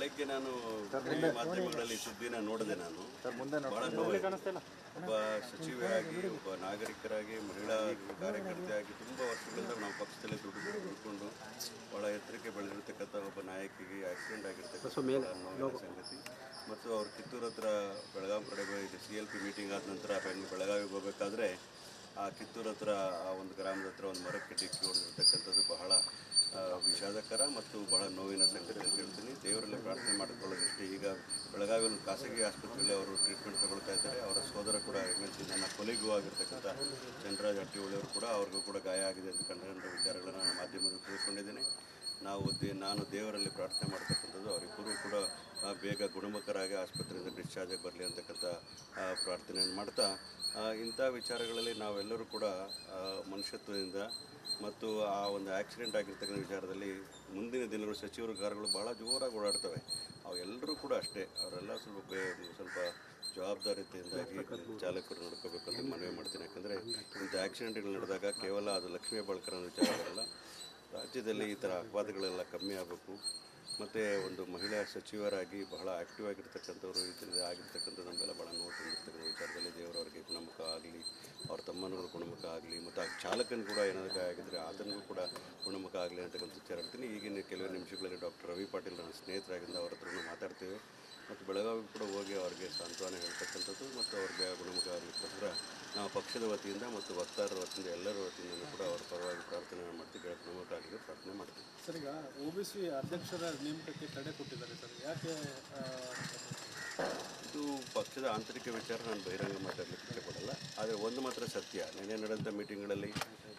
ಬೆಳಗ್ಗೆ ನಾನು ಮಾಧ್ಯಮಗಳಲ್ಲಿ ಸುದ್ದಿನ ನೋಡಿದೆ. ನಾನು ಬಹಳ ಒಬ್ಬ ಸಚಿವೆಯಾಗಿ, ಒಬ್ಬ ನಾಗರಿಕರಾಗಿ, ಮಹಿಳಾ ಕಾರ್ಯಕರ್ತೆಯಾಗಿ ತುಂಬ ವರ್ಷಗಳಿಂದ ನಾವು ಪಕ್ಷದಲ್ಲಿ ದುಡ್ಕೊಂಡು ಭಾಳ ಎತ್ತರಕ್ಕೆ ಬೆಳೆದಿರ್ತಕ್ಕಂಥ ಒಬ್ಬ ನಾಯಕಿಗೆ ಆಕ್ಸಿಡೆಂಟ್ ಆಗಿರ್ತಕ್ಕಂಥ ಸಂಗತಿ. ಮತ್ತು ಅವ್ರು ಕಿತ್ತೂರು ಹತ್ರ ಬೆಳಗಾವಿ ಕಡೆ CLP ಮೀಟಿಂಗ್ ಆದ ನಂತರ ಬೆಳಗಾವಿಗೆ ಹೋಗಬೇಕಾದ್ರೆ ಆ ಕಿತ್ತೂರು ಹತ್ರ ಆ ಒಂದು ಗ್ರಾಮದ ಹತ್ರ ಒಂದು ಮರಕ್ಕೆ ಡಿಕ್ಕಿ ಹೊಡೆದಿರ್ತಕ್ಕಂಥದ್ದು ಬಹಳ ವಿಷಾದಕರ ಮತ್ತು ಬಹಳ ನೋವಿನ ಸಂಗತಿ ಅಂತ ಹೇಳ್ತೀನಿ. ದೇವರಲ್ಲಿ ಪ್ರಾರ್ಥನೆ ಮಾಡಿಕೊಳ್ಳೋದಷ್ಟೇ. ಈಗ ಬೆಳಗಾವಿಯಲ್ಲಿ ಖಾಸಗಿ ಆಸ್ಪತ್ರೆಯಲ್ಲಿ ಅವರು ಟ್ರೀಟ್ಮೆಂಟ್ ತಗೊಳ್ತಾ ಇದ್ದಾರೆ. ಅವರ ಸೋದರ ಕೂಡ MLC ನನ್ನ ಕೊಲೆಗೂ ಆಗಿರ್ತಕ್ಕಂಥ ಚಂದ್ರರಾಜ್ ಹಟ್ಟಿಹೊಳಿಯವರು ಕೂಡ ಅವ್ರಿಗೂ ಕೂಡ ಗಾಯ ಆಗಿದೆ ಅಂತ ಕಂಡ ವಿಚಾರಗಳನ್ನು ನಾನು ಮಾಧ್ಯಮದಲ್ಲಿ ತಿಳ್ಕೊಂಡಿದ್ದೇನೆ. ನಾನು ದೇವರಲ್ಲಿ ಪ್ರಾರ್ಥನೆ ಮಾಡ್ತಕ್ಕಂಥದ್ದು ಅವರಿಬ್ಬರೂ ಕೂಡ ಬೇಗ ಗುಣಮುಖರಾಗಿ ಆಸ್ಪತ್ರೆಯಿಂದ ಡಿಸ್ಚಾರ್ಜ್ ಆಗಿ ಬರಲಿ ಅಂತಕ್ಕಂಥ ಪ್ರಾರ್ಥನೆಯನ್ನು ಮಾಡ್ತಾ, ಇಂಥ ವಿಚಾರಗಳಲ್ಲಿ ನಾವೆಲ್ಲರೂ ಕೂಡ ಮನುಷ್ಯತ್ವದಿಂದ ಮತ್ತು ಆ ಒಂದು ಆಕ್ಸಿಡೆಂಟ್ ಆಗಿರ್ತಕ್ಕಂಥ ವಿಚಾರದಲ್ಲಿ ಮುಂದಿನ ದಿನಗಳು ಸಚಿವರು ಕಾರ್ಯಗಳು ಭಾಳ ಜೋರಾಗಿ ಓಡಾಡ್ತವೆ. ಅವೆಲ್ಲರೂ ಕೂಡ ಅಷ್ಟೇ, ಅವರೆಲ್ಲ ಸ್ವಲ್ಪ ಜವಾಬ್ದಾರಿತೆಯಿಂದಾಗಿ ಚಾಲಕರು ನಡ್ಕೋಬೇಕು ಅಂತ ಮನವಿ ಮಾಡ್ತೀನಿ. ಯಾಕಂದರೆ ಇಂಥ ಆಕ್ಸಿಡೆಂಟ್ಗಳು ನಡೆದಾಗ ಕೇವಲ ಅದು ಲಕ್ಷ್ಮೀ ಹೆಬ್ಬಾಳ್ಕರ್ ವಿಚಾರಗಳಲ್ಲ, ರಾಜ್ಯದಲ್ಲಿ ಈ ಥರ ಅಪವಾದಗಳೆಲ್ಲ ಕಮ್ಮಿ ಆಗಬೇಕು. ಮತ್ತು ಒಂದು ಮಹಿಳಾ ಸಚಿವರಾಗಿ ಬಹಳ ಆ್ಯಕ್ಟಿವ್ ಆಗಿರ್ತಕ್ಕಂಥವ್ರು ಇದರಿಂದ ಆಗಿರ್ತಕ್ಕಂಥ ನಮಗೆಲ್ಲ ಭಾಳ ನೋವು ತಂದಿರ್ತಕ್ಕಂಥ ವಿಚಾರದಲ್ಲಿ ದೇವರವರಿಗೆ ಗುಣಮುಖ ಆಗಲಿ, ಅವ್ರ ತಮ್ಮನಗಳು ಗುಣಮುಖ ಆಗಲಿ, ಮತ್ತು ಆ ಚಾಲಕನ ಕೂಡ ಏನಾದರೂ ಆಗಿದ್ದರೆ ಆತನಿಗೂ ಕೂಡ ಗುಣಮುಖ ಆಗಲಿ ಅಂತಕ್ಕಂಥ ವಿಚಾರ ಹೇಳ್ತೀನಿ. ಈಗಿನ ಕೆಲವು ನಿಮಿಷಗಳಲ್ಲಿ ಡಾಕ್ಟರ್ ರವಿ ಪಾಟೀಲ್ ನನ್ನ ಸ್ನೇಹಿತರಾಗಿಂದ ಅವ್ರ ಹತ್ರನೂ ಮಾತಾಡ್ತೇವೆ. ಮತ್ತು ಬೆಳಗಾವಿಗೆ ಕೂಡ ಹೋಗಿ ಅವ್ರಿಗೆ ಸಾಂತ್ವನ ಹೇಳ್ತಕ್ಕಂಥದ್ದು ಮತ್ತು ಅವ್ರಿಗೆ ಗುಣಮುಖ ಆಗಲಿಕ್ಕೋಸ್ಕರ ನಾವು ಪಕ್ಷದ ವತಿಯಿಂದ ಮತ್ತು ವಕ್ತಾರರ ವತಿಯಿಂದ ಎಲ್ಲರ ವತಿಯಿಂದ ಕೂಡ ಅವ್ರ ಪರವಾಗಿ ಪ್ರಾರ್ಥನೆ ಮಾಡ್ತೀವಿ. ಗುಣಮುಖ ಆಗಲಿ ಪ್ರಾರ್ಥನೆ ಮಾಡ್ತೀವಿ. ಸರ್, ಈಗ OBC ಅಧ್ಯಕ್ಷರ ನೇಮಕಕ್ಕೆ ತಡೆ ಕೊಟ್ಟಿದ್ದಾರೆ ಸರ್, ಯಾಕೆ? ಇದು ಪಕ್ಷದ ಆಂತರಿಕ ವಿಚಾರ, ನಾನು ಬಹಿರಂಗ ಮಾತಾಡಲಿಕ್ಕೆ ಇಷ್ಟಪಡಲ್ಲ. ಆದರೆ ಒಂದು ಮಾತ್ರ ಸತ್ಯ, ನೆನೆ ನಡೆದಂಥ ಮೀಟಿಂಗ್ಗಳಲ್ಲಿ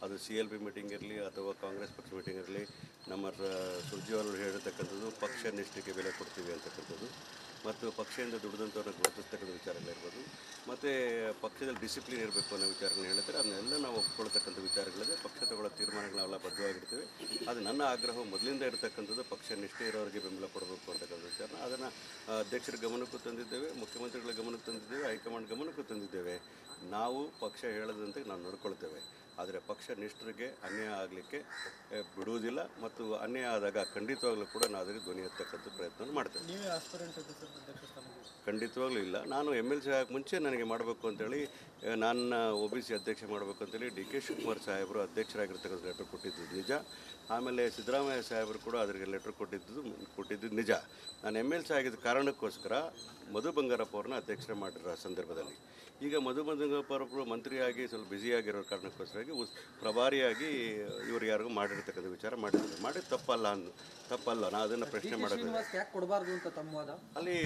ಅದು CLP ಮೀಟಿಂಗ್ ಇರಲಿ ಅಥವಾ ಕಾಂಗ್ರೆಸ್ ಪಕ್ಷ ಮೀಟಿಂಗ್ ಇರಲಿ, ನಮ್ಮ ಸುರ್ಜೇವಾಲರು ಹೇಳಿರ್ತಕ್ಕಂಥದ್ದು ಪಕ್ಷ ನಿಷ್ಠೆಗೆ ಬೆಲೆ ಕೊಡ್ತೀವಿ ಅಂತಕ್ಕಂಥದ್ದು, ಮತ್ತು ಪಕ್ಷದಿಂದ ದುಡಿದಂಥವ್ರನ್ನ ಗುರುತಿಸ್ತಕ್ಕಂಥ ವಿಚಾರಗಳಿರ್ಬೋದು, ಮತ್ತು ಪಕ್ಷದಲ್ಲಿ ಡಿಸಿಪ್ಲಿನ್ ಇರಬೇಕು ಅನ್ನೋ ವಿಚಾರಗಳನ್ನ ಹೇಳ್ತಾರೆ. ಅದನ್ನೆಲ್ಲ ನಾವು ಒಪ್ಕೊಳ್ತಕ್ಕಂಥ ವಿಚಾರಗಳಿದೆ. ಪಕ್ಷ ತಗೊಳ್ಳೋ ತೀರ್ಮಾನಗಳನ್ನೆಲ್ಲ ಬದ್ಧವಾಗಿರ್ತೀವಿ. ಅದು ನನ್ನ ಆಗ್ರಹ ಮೊದಲಿಂದ ಇರತಕ್ಕಂಥದ್ದು, ಪಕ್ಷ ನಿಷ್ಠೆ ಇರೋರಿಗೆ ಬೆಂಬಲ ಕೊಡಬೇಕು ಅಂತಕ್ಕಂಥ ವಿಚಾರ. ಅದನ್ನು ಅಧ್ಯಕ್ಷರ ಗಮನಕ್ಕೂ ತಂದಿದ್ದೇವೆ, ಮುಖ್ಯಮಂತ್ರಿಗಳ ಗಮನಕ್ಕೆ ತಂದಿದ್ದೇವೆ, ಹೈಕಮಾಂಡ್ ಗಮನಕ್ಕೂ ತಂದಿದ್ದೇವೆ. ನಾವು ಪಕ್ಷ ಹೇಳದಂತೆ ನಾವು ನಡ್ಕೊಳ್ತೇವೆ. ಆದರೆ ಪಕ್ಷ ನಿಷ್ಠರಿಗೆ ಅನ್ಯಾಯ ಆಗಲಿಕ್ಕೆ ಬಿಡುವುದಿಲ್ಲ, ಮತ್ತು ಅನ್ಯಾಯ ಆದಾಗ ಖಂಡಿತವಾಗ್ಲೂ ಕೂಡ ನಾವು ಅದಕ್ಕೆ ಧ್ವನಿ ಎತ್ತಕ್ಕಂಥ ಪ್ರಯತ್ನ ಮಾಡ್ತೇವೆ. ನೀವೇ ಆಸ್ಪಿರೆಂಟ್ ಇದೆ ಸರ್ ಅಧ್ಯಕ್ಷ ಸ್ಥಾನಕ್ಕೆ? ಖಂಡಿತವಾಗ್ಲೂ ಇಲ್ಲ. ನಾನು MLC ಆಗಕ್ಕೆ ಮುಂಚೆ ನನಗೆ ಮಾಡಬೇಕು ಅಂತೇಳಿ, ನನ್ನ OBC ಅಧ್ಯಕ್ಷ ಮಾಡಬೇಕು ಅಂತೇಳಿ DK ಶಿವಕುಮಾರ್ ಸಾಹೇಬರು ಅಧ್ಯಕ್ಷರಾಗಿರ್ತಕ್ಕಂಥ ಲೆಟ್ರ್ ಕೊಟ್ಟಿದ್ದು ನಿಜ. ಆಮೇಲೆ ಸಿದ್ದರಾಮಯ್ಯ ಸಾಹೇಬರು ಕೂಡ ಅದರಿಗೆ ಲೆಟ್ರ್ ಕೊಟ್ಟಿದ್ದು ನಿಜ. ನಾನು MLC ಆಗಿದ್ದ ಕಾರಣಕ್ಕೋಸ್ಕರ ಮಧು ಬಂಗಾರಪ್ಪ ಅವ್ರನ್ನ ಅಧ್ಯಕ್ಷರ ಮಾಡಿರೋ ಸಂದರ್ಭದಲ್ಲಿ, ಈಗ ಮಧು ಬಂಗಾರಪ್ಪರು ಮಂತ್ರಿಯಾಗಿ ಸ್ವಲ್ಪ ಬ್ಯುಸಿಯಾಗಿರೋ ಕಾರಣಕ್ಕೋಸ್ಕರಾಗಿ ಪ್ರಭಾರಿಯಾಗಿ ಇವರು ಯಾರಿಗೂ ಮಾಡಿರ್ತಕ್ಕಂಥ ವಿಚಾರ ಮಾಡಿದ್ದು ತಪ್ಪಲ್ಲ. ನಾನು ಅದನ್ನು ಪ್ರಶ್ನೆ ಮಾಡೋದು ಅಲ್ಲಿ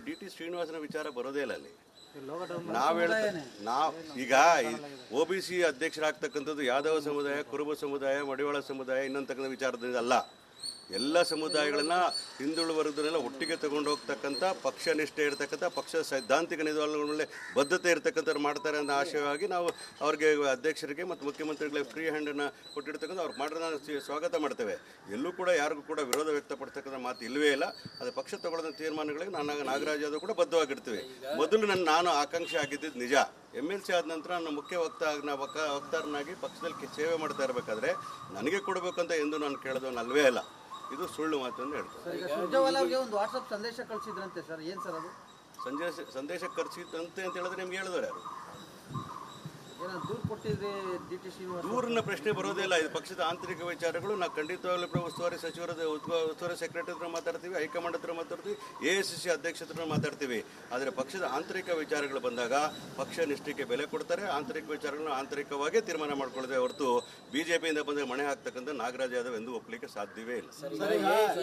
DT ಶ್ರೀನಿವಾಸನ ವಿಚಾರ ಬರೋದೇ ಇಲ್ಲ. ಅಲ್ಲಿ ಈಗ OBC ಅಧ್ಯಕ್ಷರಾಗ್ತಕ್ಕಂಥದ್ದು ಯಾದವ ಸಮುದಾಯ, ಕುರುಬ ಸಮುದಾಯ, ಮಡಿವಾಳ ಸಮುದಾಯ ಇನ್ನೊಂತಕ್ಕಂಥ ವಿಚಾರದಿಂದ ಅಲ್ಲ. ಎಲ್ಲ ಸಮುದಾಯಗಳನ್ನ ಹಿಂದುಳಿದ ವರ್ಗದನ್ನೆಲ್ಲ ಒಟ್ಟಿಗೆ ತಗೊಂಡು ಹೋಗ್ತಕ್ಕಂಥ ಪಕ್ಷ ನಿಷ್ಠೆ ಇರತಕ್ಕಂಥ ಪಕ್ಷದ ಸೈದ್ಧಾಂತಿಕ ನಿಲುವುಗಳ ಬದ್ಧತೆ ಇರತಕ್ಕಂಥವ್ರು ಮಾಡ್ತಾರೆ ಅನ್ನೋ ಆಶಯವಾಗಿ ನಾವು ಅವ್ರಿಗೆ ಅಧ್ಯಕ್ಷರಿಗೆ ಮತ್ತು ಮುಖ್ಯಮಂತ್ರಿಗಳಿಗೆ ಫ್ರೀ ಹ್ಯಾಂಡನ್ನು ಕೊಟ್ಟಿರ್ತಕ್ಕಂಥ ಅವ್ರು ಮಾಡೋದನ್ನ ಸ್ವಾಗತ ಮಾಡ್ತೇವೆ. ಎಲ್ಲೂ ಕೂಡ ಯಾರಿಗೂ ಕೂಡ ವಿರೋಧ ವ್ಯಕ್ತಪಡ್ತಕ್ಕಂಥ ಮಾತು ಇಲ್ಲವೇ ಇಲ್ಲ. ಅದು ಪಕ್ಷ ತಗೊಳ್ಳೋದ ತೀರ್ಮಾನಗಳಿಗೆ ನಾಗರಾಜ್ ಯಾದವ್ ಕೂಡ ಬದ್ಧವಾಗಿರ್ತೀವಿ. ಮೊದಲು ನಾನು ಆಕಾಂಕ್ಷಿ ಆಗಿದ್ದು ನಿಜ. MLC ಆದ ನಂತರ ನಾನು ಮುಖ್ಯ ವಕ್ತಾರನಾಗಿ ಪಕ್ಷದಲ್ಲಿ ಸೇವೆ ಮಾಡ್ತಾ ಇರಬೇಕಾದ್ರೆ ನನಗೆ ಕೊಡಬೇಕಂತ ಎಂದು ನಾನು ಕೇಳೋದು ಅಲ್ವೇ ಅಲ್ಲ. ಇದು ಸುಳ್ಳು ಮಾತು ಅಂತ ಹೇಳ್ತಾರೆ. ಒಂದು ವಾಟ್ಸಪ್ ಸಂದೇಶ ಕಳಿಸಿದ್ರಂತೆ ಸರ್, ಏನು ಸರ್ ಅದು? ಸಂದೇಶ ಕಳಿಸಿದಂತೆ ಅಂತ ಹೇಳಿದ್ರೆ ನಿಮ್ಗೆ ಹೇಳಿದವರು ಯಾರು? ದೂರಿನ ಪ್ರಶ್ನೆ ಬರೋದೇ ಇಲ್ಲ. ಇದು ಪಕ್ಷದ ಆಂತರಿಕ ವಿಚಾರಗಳು. ನಾವು ಖಂಡಿತವಾಗ್ಲೂ ಉಸ್ತುವಾರಿ ಸಚಿವರ ಉಸ್ತುವಾರಿ ಸೆಕ್ರೆಟರಿ ಹತ್ರ ಮಾತಾಡ್ತೀವಿ, ಹೈಕಮಾಂಡ್ ಹತ್ರ ಮಾತಾಡ್ತೀವಿ, AICC ಅಧ್ಯಕ್ಷ ಹತ್ರ ಮಾತಾಡ್ತೀವಿ. ಆದರೆ ಪಕ್ಷದ ಆಂತರಿಕ ವಿಚಾರಗಳು ಬಂದಾಗ ಪಕ್ಷ ನಿಷ್ಠೆಗೆ ಬೆಲೆ ಕೊಡ್ತಾರೆ. ಆಂತರಿಕ ವಿಚಾರಗಳನ್ನು ಆಂತರಿಕವಾಗಿ ತೀರ್ಮಾನ ಮಾಡ್ಕೊಳ್ಳೋದೇ ಹೊರತು BJPಯಿಂದ ಬಂದರೆ ಮಣೆ ಹಾಕ್ತಕ್ಕಂಥ ನಾಗರಾಜ್ ಯಾದವ್ ಎಂದು ಒಪ್ಪಲಿಕ್ಕೆ ಸಾಧ್ಯವೇ ಇಲ್ಲ.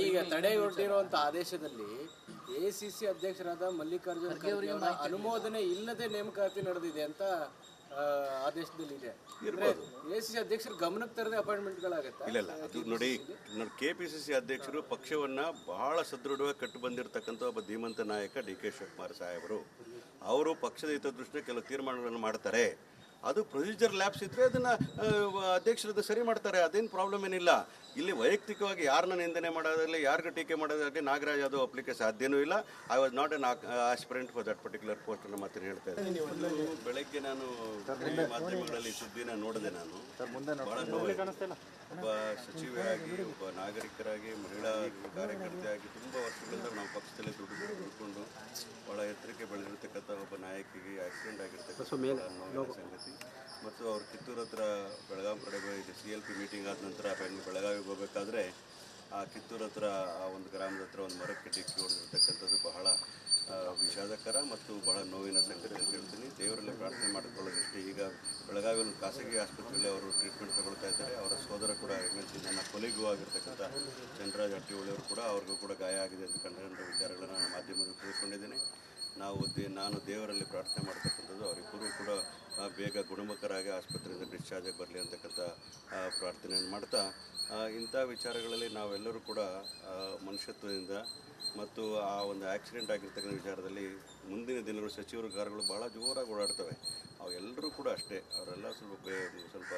ಈಗ ತಡೆಯೊಡ್ಡಿರುವಂಥ ಆದೇಶದಲ್ಲಿ AICC ಅಧ್ಯಕ್ಷರಾದ ಮಲ್ಲಿಕಾರ್ಜುನ ಖರ್ಗೆ ಅವರ ಅನುಮೋದನೆ ಇಲ್ಲದೆ ನೇಮಕಾತಿ ನಡೆದಿದೆ ಅಂತ ಆದೇಶದಲ್ಲಿ ಇದೆ. AICC ಅಧ್ಯಕ್ಷರ ಗಮನಕ್ಕೆ ತರದೆ ಅಪಾಯಿಂಟ್ಮೆಂಟ್ಗಳಾಗತ್ತೆ? ಇಲ್ಲ, ಅದು ನೋಡಿ, KPCC ಅಧ್ಯಕ್ಷರು ಪಕ್ಷವನ್ನು ಬಹಳ ಸದೃಢವಾಗಿ ಕಟ್ಟು ಬಂದಿರತಕ್ಕಂಥ ಒಬ್ಬ ಧೀಮಂತ ನಾಯಕ DK ಶಿವಕುಮಾರ್ ಸಾಹೇಬರು. ಅವರು ಪಕ್ಷದ ಹಿತದೃಷ್ಟಿಯ ಕೆಲವು ತೀರ್ಮಾನಗಳನ್ನು ಮಾಡ್ತಾರೆ. ಅದು ಪ್ರೊಸೀಜರ್ ಲ್ಯಾಬ್ಸ್ ಇದ್ದರೆ ಅದನ್ನು ಅಧ್ಯಕ್ಷರದ್ದು ಸರಿ ಮಾಡ್ತಾರೆ. ಅದೇನು ಪ್ರಾಬ್ಲಮ್ ಏನಿಲ್ಲ. ಇಲ್ಲಿ ವೈಯಕ್ತಿಕವಾಗಿ ಯಾರನ್ನ ನಿಂದನೆ ಮಾಡೋದಾಗಲಿ, ಯಾರಿಗೂ ಟೀಕೆ ಮಾಡೋದಾಗಲಿ ನಾಗರಾಜ್ ಯಾದವ್ ಒಪ್ಪಲಿಕ್ಕೆ ಸಾಧ್ಯವೂ ಇಲ್ಲ. I was not an aspirant for that particular post ಅನ್ನೋ ಮಾತನ್ನು ಹೇಳ್ತಾ ಇದ್ದೀನಿ. ಬೆಳಗ್ಗೆ ನಾನು ಮಾಧ್ಯಮಗಳಲ್ಲಿ ಸುದ್ದಿನ ನೋಡಿದೆ. ನಾನು ಭಾಳ ಒಬ್ಬ ಸಚಿವೆಯಾಗಿ, ಒಬ್ಬ ನಾಗರಿಕರಾಗಿ, ಮಹಿಳಾ ಕಾರ್ಯಕರ್ತೆಯಾಗಿ ತುಂಬ ವರ್ಷಗಳಿಂದ ಎತ್ತರಕ್ಕೆ ಬೆಳೆದಿರ್ತಕ್ಕಂಥ ಒಬ್ಬ ನಾಯಕಿಗೆ ಆಕ್ಸಿಡೆಂಟ್ ಆಗಿರ್ತಕ್ಕಂಥ ನೋವಿನ ಸಂಗತಿ. ಮತ್ತು ಅವ್ರು ಕಿತ್ತೂರು ಹತ್ರ ಬೆಳಗಾವಿ ಕಡೆ ಇದು CLP ಮೀಟಿಂಗ್ ಆದ ನಂತರ ಬೆಳಗಾವಿಗೆ ಹೋಗಬೇಕಾದ್ರೆ ಆ ಕಿತ್ತೂರು ಹತ್ರ ಆ ಒಂದು ಗ್ರಾಮದ ಹತ್ರ ಒಂದು ಮರಕ್ಕೆ ಡಿಕ್ಕಿ ಹೊಡೆದಿರ್ತಕ್ಕಂಥದ್ದು ಬಹಳ ವಿಷಾದಕರ ಮತ್ತು ಬಹಳ ನೋವಿನ ಸಂಗತಿ ಅಂತ ಹೇಳ್ತೀನಿ. ದೇವರಲ್ಲಿ ಪ್ರಾರ್ಥನೆ ಮಾಡಿಕೊಳ್ಳೋದಷ್ಟೇ. ಈಗ ಬೆಳಗಾವಿ ಒಂದು ಖಾಸಗಿ ಆಸ್ಪತ್ರೆಯಲ್ಲಿ ಅವರು ಟ್ರೀಟ್ಮೆಂಟ್ ತಗೊಳ್ತಾ ಇದ್ದಾರೆ. ಅವರ ಸೋದರ ಕೂಡ MLC ನನ್ನ ಕೊಲೆಗೂ ಆಗಿರ್ತಕ್ಕಂಥ ಚಂದ್ರರಾಜ್ ಹಟ್ಟಿಹೊಳಿ ಕೂಡ ಅವ್ರಿಗೂ ಕೂಡ ಗಾಯ ಆಗಿದೆ ಅಂತ ಕಂಡ ವಿಚಾರಗಳನ್ನು ನಾನು ಮಾಧ್ಯಮದಲ್ಲಿ ತಿಳ್ಕೊಂಡಿದ್ದೇನೆ. ನಾನು ದೇವರಲ್ಲಿ ಪ್ರಾರ್ಥನೆ ಮಾಡ್ತಕ್ಕಂಥದ್ದು ಅವರಿಬ್ಬರೂ ಕೂಡ ಬೇಗ ಗುಣಮುಖರಾಗಿ ಆಸ್ಪತ್ರೆಯಿಂದ ಡಿಸ್ಚಾರ್ಜ್ ಆಗಿ ಬರಲಿ ಅಂತಕ್ಕಂಥ ಪ್ರಾರ್ಥನೆಯನ್ನು ಮಾಡ್ತಾ, ಇಂಥ ವಿಚಾರಗಳಲ್ಲಿ ನಾವೆಲ್ಲರೂ ಕೂಡ ಮನುಷ್ಯತ್ವದಿಂದ ಮತ್ತು ಆ ಒಂದು ಆಕ್ಸಿಡೆಂಟ್ ಆಗಿರ್ತಕ್ಕಂಥ ವಿಚಾರದಲ್ಲಿ ಮುಂದಿನ ದಿನಗಳು ಸಚಿವರು ಕಾರ್ಯಗಳು ಭಾಳ ಜೋರಾಗಿ ಓಡಾಡ್ತವೆ. ಅವೆಲ್ಲರೂ ಕೂಡ ಅಷ್ಟೇ, ಅವರೆಲ್ಲ ಸ್ವಲ್ಪ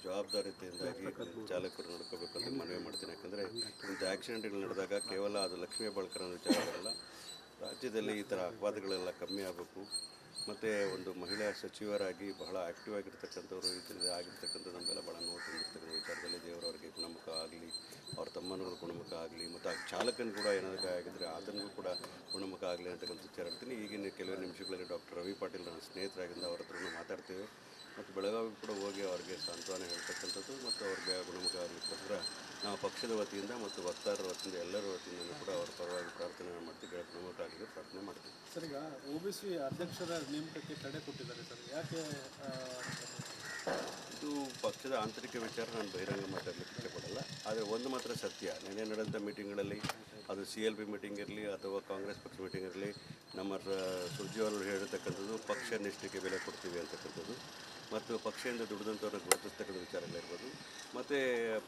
ಜವಾಬ್ದಾರಿತೆಯಿಂದಾಗಿ ಚಾಲಕರು ನೋಡ್ಕೋಬೇಕು ಅಂತ ಮನವಿ ಮಾಡ್ತೀನಿ. ಯಾಕಂದರೆ ಇಂಥ ಆಕ್ಸಿಡೆಂಟ್ಗಳು ನಡೆದಾಗ ಕೇವಲ ಅದು ಲಕ್ಷ್ಮೀ ಹೆಬ್ಬಾಳ್ಕರ್ ಅನ್ನೋ ವಿಚಾರಗಳಲ್ಲ, ರಾಜ್ಯದಲ್ಲಿ ಈ ಥರ ಅಪವಾದಗಳೆಲ್ಲ ಕಮ್ಮಿ ಆಗಬೇಕು. ಮತ್ತು ಒಂದು ಮಹಿಳಾ ಸಚಿವರಾಗಿ ಬಹಳ ಆ್ಯಕ್ಟಿವ್ ಆಗಿರ್ತಕ್ಕಂಥವ್ರು ಇದರಿಂದ ಆಗಿರ್ತಕ್ಕಂಥ ನಮಗೆಲ್ಲ ಭಾಳ ನೋವು ತಂದಿರ್ತಕ್ಕಂಥ ವಿಚಾರದಲ್ಲಿ ದೇವರವರಿಗೆ ಗುಣಮುಖ ಆಗಲಿ, ಅವ್ರ ತಮ್ಮನವರು ಗುಣಮುಖ ಆಗಲಿ, ಮತ್ತು ಆ ಚಾಲಕನ ಕೂಡ ಏನಾದರೂ ಆಗಿದ್ದರೆ ಆತನಿಗೂ ಕೂಡ ಗುಣಮುಖ ಆಗಲಿ ಅಂತಕ್ಕಂಥ ವಿಚಾರ ಹೇಳ್ತೀನಿ. ಈಗಿನ ಕೆಲವು ನಿಮಿಷಗಳಲ್ಲಿ ಡಾಕ್ಟರ್ ರವಿ ಪಾಟೀಲ್ ನನ್ನ ಸ್ನೇಹಿತರಾಗಿಂದ ಅವ್ರ ಹತ್ರನೂ ಮಾತಾಡ್ತೇವೆ ಮತ್ತು ಬೆಳಗಾವಿ ಕೂಡ ಹೋಗಿ ಅವ್ರಿಗೆ ಸಾಂತ್ವನ ಹೇಳ್ತಕ್ಕಂಥದ್ದು ಮತ್ತು ಅವ್ರಿಗೆ ಗುಣಮುಖ ಆಗಲಿಕ್ಕೋಸ್ಕರ ನಾವು ಪಕ್ಷದ ವತಿಯಿಂದ ಮತ್ತು ವಕ್ತಾರರ ವತಿಯಿಂದ ಎಲ್ಲರ ವತಿಯಿಂದಲೂ ಕೂಡ ಅವ್ರ ಪರವಾಗಿ ಪ್ರಾರ್ಥನೆ ಮಾಡ್ತೀವಿ, ಗುಣಮುಖ ಆಗಲಿ ಪ್ರಾರ್ಥನೆ ಮಾಡ್ತೀವಿ. ಸರ್, ಈಗ OBC ಅಧ್ಯಕ್ಷರ ನೇಮಕಕ್ಕೆ ತಡೆ ಕೊಟ್ಟಿದ್ದಾರೆ ಸರ್, ಯಾಕೆ? ಇದು ಪಕ್ಷದ ಆಂತರಿಕ ವಿಚಾರ, ನಾನು ಬಹಿರಂಗ ಮಾತಾಡಲಿಕ್ಕೆ ಇಷ್ಟಪಡಲ್ಲ. ಆದರೆ ಒಂದು ಮಾತ್ರ ಸತ್ಯ, ನೆನೆ ನಡೆದಂಥ ಮೀಟಿಂಗ್ಗಳಲ್ಲಿ ಅದು CLP ಮೀಟಿಂಗ್ ಇರಲಿ ಅಥವಾ ಕಾಂಗ್ರೆಸ್ ಪಕ್ಷ ಮೀಟಿಂಗ್ ಇರಲಿ, ನಮ್ಮ ಸುರ್ಜೇವಾಲರು ಹೇಳಿರ್ತಕ್ಕಂಥದ್ದು ಪಕ್ಷ ನಿಷ್ಠೆಗೆ ಬೆಲೆ ಕೊಡ್ತೀವಿ ಅಂತಕ್ಕಂಥದ್ದು ಮತ್ತು ಪಕ್ಷದಿಂದ ದುಡಿದಂಥವ್ರನ್ನ ಗುರುತಿಸ್ತಕ್ಕಂಥ ವಿಚಾರಗಳಿರ್ಬೋದು ಮತ್ತು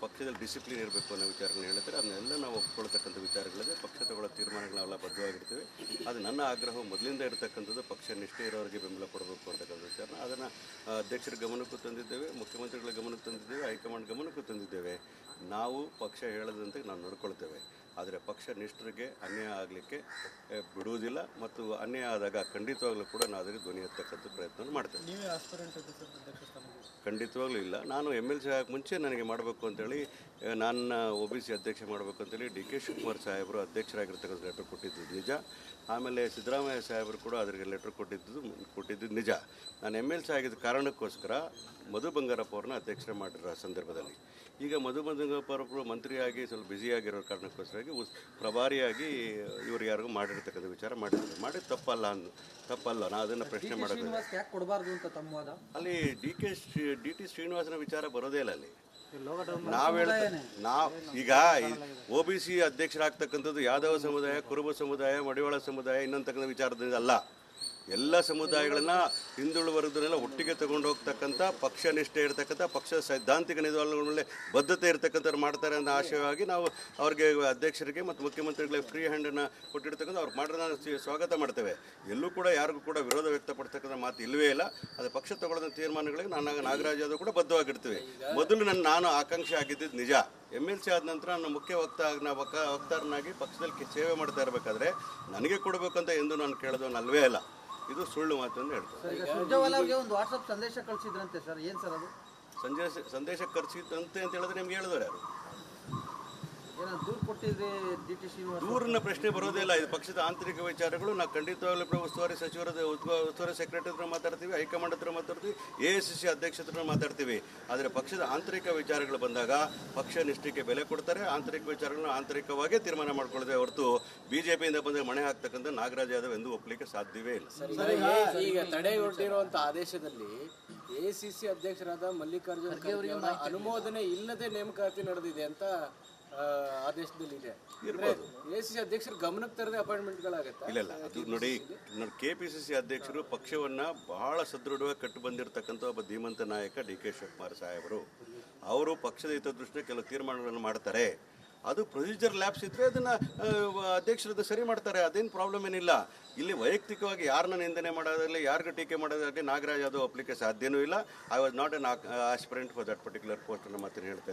ಪಕ್ಷದಲ್ಲಿ ಡಿಸಿಪ್ಲಿನ್ ಇರಬೇಕು ಅನ್ನೋ ವಿಚಾರಗಳನ್ನ ಹೇಳ್ತಾರೆ. ಅದನ್ನೆಲ್ಲ ನಾವು ಒಪ್ಕೊಳ್ತಕ್ಕಂಥ ವಿಚಾರಗಳಿದೆ. ಪಕ್ಷ ತಗೊಳ್ಳೋ ತೀರ್ಮಾನಗಳು ನಾವೆಲ್ಲ ಬದ್ಧವಾಗಿರ್ತೀವಿ. ಅದು ನನ್ನ ಆಗ್ರಹ ಮೊದಲಿಂದ ಇರತಕ್ಕಂಥದ್ದು, ಪಕ್ಷ ನಿಷ್ಠೆ ಇರೋರಿಗೆ ಬೆಂಬಲ ಕೊಡಬೇಕು ಅಂತಕ್ಕಂಥ ವಿಚಾರ. ಅದನ್ನು ಅಧ್ಯಕ್ಷರ ಗಮನಕ್ಕೂ ತಂದಿದ್ದೇವೆ, ಮುಖ್ಯಮಂತ್ರಿಗಳ ಗಮನಕ್ಕೆ ತಂದಿದ್ದೇವೆ, ಹೈಕಮಾಂಡ್ ಗಮನಕ್ಕೂ ತಂದಿದ್ದೇವೆ. ನಾವು ಪಕ್ಷ ಹೇಳದಂತೆ ನಾವು ನಡ್ಕೊಳ್ತೇವೆ. ಆದರೆ ಪಕ್ಷ ನಿಷ್ಠರಿಗೆ ಅನ್ಯಾಯ ಆಗಲಿಕ್ಕೆ ಬಿಡುವುದಿಲ್ಲ ಮತ್ತು ಅನ್ಯಾಯ ಆದಾಗ ಖಂಡಿತವಾಗ್ಲೂ ಕೂಡ ನಾವು ಅದಕ್ಕೆ ಧ್ವನಿ ಎತ್ತಕ್ಕಂಥ ಪ್ರಯತ್ನ ಮಾಡ್ತೇವೆ. ನೀವೇ ಆಸ್ಪರೆಂಟ್ ಅಧ್ಯಕ್ಷ ಸ್ಥಾನಕ್ಕೆ? ಖಂಡಿತವಾಗ್ಲೂ ಇಲ್ಲ. ನಾನು MLC ಆಗಕ್ಕೆ ಮುಂಚೆ ನನಗೆ ಮಾಡಬೇಕು ಅಂತೇಳಿ, ನನ್ನ OBC ಅಧ್ಯಕ್ಷ ಮಾಡಬೇಕು ಅಂತೇಳಿ DK ಶಿವಕುಮಾರ್ ಸಾಹೇಬರು ಅಧ್ಯಕ್ಷರಾಗಿರ್ತಕ್ಕಂಥ ಲೆಟ್ರ್ ಕೊಟ್ಟಿದ್ದು ನಿಜ. ಆಮೇಲೆ ಸಿದ್ದರಾಮಯ್ಯ ಸಾಹೇಬರು ಕೂಡ ಅದರಿಗೆ ಲೆಟ್ರ್ ಕೊಟ್ಟಿದ್ದು ನಿಜ. ನಾನು MLC ಆಗಿದ್ದ ಕಾರಣಕ್ಕೋಸ್ಕರ ಮಧು ಬಂಗಾರಪ್ಪ ಅವ್ರನ್ನ ಅಧ್ಯಕ್ಷರ ಮಾಡಿರೋ ಸಂದರ್ಭದಲ್ಲಿ, ಈಗ ಮಧು ಬಂಗಾರಪ್ಪ ಅವರು ಮಂತ್ರಿಯಾಗಿ ಸ್ವಲ್ಪ ಬ್ಯುಸಿಯಾಗಿರೋ ಕಾರಣಕ್ಕೋಸ್ಕರಾಗಿ ಪ್ರಭಾರಿಯಾಗಿ ಇವರು ಯಾರಿಗೂ ಮಾಡಿರ್ತಕ್ಕಂಥ ವಿಚಾರ ಮಾಡಿದ್ರು. ತಪ್ಪಲ್ಲ. ನಾನು ಅದನ್ನು ಪ್ರಶ್ನೆ ಮಾಡೋದು. ಯಾಕೆ ಕೊಡಬಾರ್ದು ಅಂತ ತಮ್ಮ ವಾದ? ಅಲ್ಲಿ DT ಶ್ರೀನಿವಾಸನ ವಿಚಾರ ಬರೋದೇ ಇಲ್ಲ. ಅಲ್ಲಿ ನಾವು ಈಗ OBC ಅಧ್ಯಕ್ಷರಾಗ್ತಕ್ಕಂಥದ್ದು ಯಾದವ ಸಮುದಾಯ, ಕುರುಬ ಸಮುದಾಯ, ಮಡಿವಾಳ ಸಮುದಾಯ ಇನ್ನೊಂತಕ್ಕಂಥ ವಿಚಾರದಿಂದ ಅಲ್ಲ. ಎಲ್ಲ ಸಮುದಾಯಗಳನ್ನ ಹಿಂದುಳಿದ ವರ್ಗದನ್ನೆಲ್ಲ ಒಟ್ಟಿಗೆ ತಗೊಂಡು ಹೋಗ್ತಕ್ಕಂಥ ಪಕ್ಷ ನಿಷ್ಠೆ ಇರತಕ್ಕಂಥ ಪಕ್ಷದ ಸೈದ್ಧಾಂತಿಕ ನಿಲುವುಗಳ ಮೇಲೆ ಬದ್ಧತೆ ಇರತಕ್ಕಂಥವ್ರು ಮಾಡ್ತಾರೆ ಅನ್ನೋ ಆಶಯವಾಗಿ ನಾವು ಅವ್ರಿಗೆ ಅಧ್ಯಕ್ಷರಿಗೆ ಮತ್ತು ಮುಖ್ಯಮಂತ್ರಿಗಳಿಗೆ ಫ್ರೀ ಹ್ಯಾಂಡನ್ನು ಕೊಟ್ಟಿರ್ತಕ್ಕಂಥ ಅವ್ರು ಮಾಡೋದನ್ನ ಸ್ವಾಗತ ಮಾಡ್ತೇವೆ. ಎಲ್ಲೂ ಕೂಡ ಯಾರಿಗೂ ಕೂಡ ವಿರೋಧ ವ್ಯಕ್ತಪಡ್ತಕ್ಕಂಥ ಮಾತು ಇಲ್ಲವೇ ಇಲ್ಲ. ಅದು ಪಕ್ಷ ತಗೊಳ್ಳೋ ತೀರ್ಮಾನಗಳಿಗೆ ನಾಗರಾಜ್ ಯಾದವ್ ಕೂಡ ಬದ್ಧವಾಗಿರ್ತೀವಿ. ಮೊದಲು ನಾನು ಆಕಾಂಕ್ಷೆ ಆಗಿದ್ದು ನಿಜ. MLC ಆದ ನಂತರ ನನ್ನ ಮುಖ್ಯ ವಕ್ತಾರನಾಗಿ ಪಕ್ಷದಲ್ಲಿ ಸೇವೆ ಮಾಡ್ತಾ ಇರಬೇಕಾದ್ರೆ ನನಗೆ ಕೊಡಬೇಕಂತ ಎಂದು ನಾನು ಕೇಳೋದನ್ನಲ್ವೇ ಅಲ್ಲ. ಇದು ಸುಳ್ಳು ಮಾತು ಅಂತ ಹೇಳ್ತಾರೆ. ಸುರ್ಜೇವಾಲಾ ಅವರಿಗೆ ಒಂದು ವಾಟ್ಸಪ್ ಸಂದೇಶ ಕಳಿಸಿದ್ರಂತೆ ಸರ್, ಏನು ಸರ್ ಅದು? ಸಂದೇಶ ಕಳಿಸಿದಂತೆ ಅಂತ ಹೇಳಿದ್ರೆ ನಿಮ್ಗೆ ಹೇಳಿದವರು ಯಾರು? ದೂರು ಕೊಟ್ಟಿದ್ರೆ DT ಶ್ರೀನಿವಾಸ? ದೂರಿನ ಪ್ರಶ್ನೆ ಬರೋದೇ ಇಲ್ಲ. ಇದು ಪಕ್ಷದ ಆಂತರಿಕ ವಿಚಾರಗಳು. ನಾವು ಖಂಡಿತವಾಗ್ಲೂ ಉಸ್ತುವಾರಿ ಸಚಿವರದ ಉಸ್ತುವಾರಿ ಸೆಕ್ರೆಟರಿ ಹತ್ರ ಮಾತಾಡ್ತೀವಿ, ಹೈಕಮಾಂಡ್ ಹತ್ರ ಮಾತಾಡ್ತೀವಿ, AICC ಅಧ್ಯಕ್ಷ ಹತ್ರ ಮಾತಾಡ್ತೀವಿ. ಆದರೆ ಪಕ್ಷದ ಆಂತರಿಕ ವಿಚಾರಗಳು ಬಂದಾಗ ಪಕ್ಷ ನಿಷ್ಠೆಗೆ ಬೆಲೆ ಕೊಡ್ತಾರೆ. ಆಂತರಿಕ ವಿಚಾರಗಳನ್ನ ಆಂತರಿಕವಾಗೇ ತೀರ್ಮಾನ ಮಾಡ್ಕೊಳ್ಳೋದೇ ಹೊರತು BJPಯಿಂದ ಬಂದ ಮಣೆ ಹಾಕ್ತಕ್ಕಂಥ ನಾಗರಾಜ್ ಯಾದವ್ ಎಂದು ಒಪ್ಪಲಿಕ್ಕೆ ಸಾಧ್ಯವೇ ಇಲ್ಲ. ಈಗ ತಡೆಯೊಡ್ಡಿರುವಂಥ ಆದೇಶದಲ್ಲಿ AICC ಅಧ್ಯಕ್ಷರಾದ ಮಲ್ಲಿಕಾರ್ಜುನ ಖರ್ಗೆ ಅವರ ಅನುಮೋದನೆ ಇಲ್ಲದೆ ನೇಮಕಾತಿ ನಡೆದಿದೆ ಅಂತ ಆದೇಶದಲ್ಲಿ ಇದೆ. AICC ಅಧ್ಯಕ್ಷರು ಗಮನಕ್ಕೆ ತರದೆ ಅಪಾಯಿಂಟ್ಮೆಂಟ್ಗಳಾಗತ್ತೆ? ಇಲ್ಲ. ಅದು ನೋಡಿ, KPCC ಅಧ್ಯಕ್ಷರು ಪಕ್ಷವನ್ನು ಬಹಳ ಸದೃಢವಾಗಿ ಕಟ್ಟು ಬಂದಿರತಕ್ಕಂಥ ಒಬ್ಬ ಧೀಮಂತ ನಾಯಕ DK ಶಿವಕುಮಾರ್ ಸಾಹೇಬರು. ಅವರು ಪಕ್ಷದ ಹಿತದೃಷ್ಟಿಯ ಕೆಲವು ತೀರ್ಮಾನಗಳನ್ನು ಮಾಡ್ತಾರೆ. ಅದು ಪ್ರೊಸೀಜರ್ ಲ್ಯಾಬ್ಸ್ ಇದ್ದರೆ ಅದನ್ನು ಅಧ್ಯಕ್ಷರದ್ದು ಸರಿ ಮಾಡ್ತಾರೆ. ಅದೇನು ಪ್ರಾಬ್ಲಮ್ ಏನಿಲ್ಲ. ಇಲ್ಲಿ ವೈಯಕ್ತಿಕವಾಗಿ ಯಾರನ್ನ ನಿಂದನೆ ಮಾಡೋದಾಗಲಿ, ಯಾರಿಗೂ ಟೀಕೆ ಮಾಡೋದಾಗಲಿ ನಾಗರಾಜ್ ಯಾದವ್ ಒಪ್ಪಲಿಕ್ಕೆ ಸಾಧ್ಯನೂ ಇಲ್ಲ. I was not an aspirant for that particular post ಅನ್ನೋ ಮಾತನ್ನು ಹೇಳ್ತಾ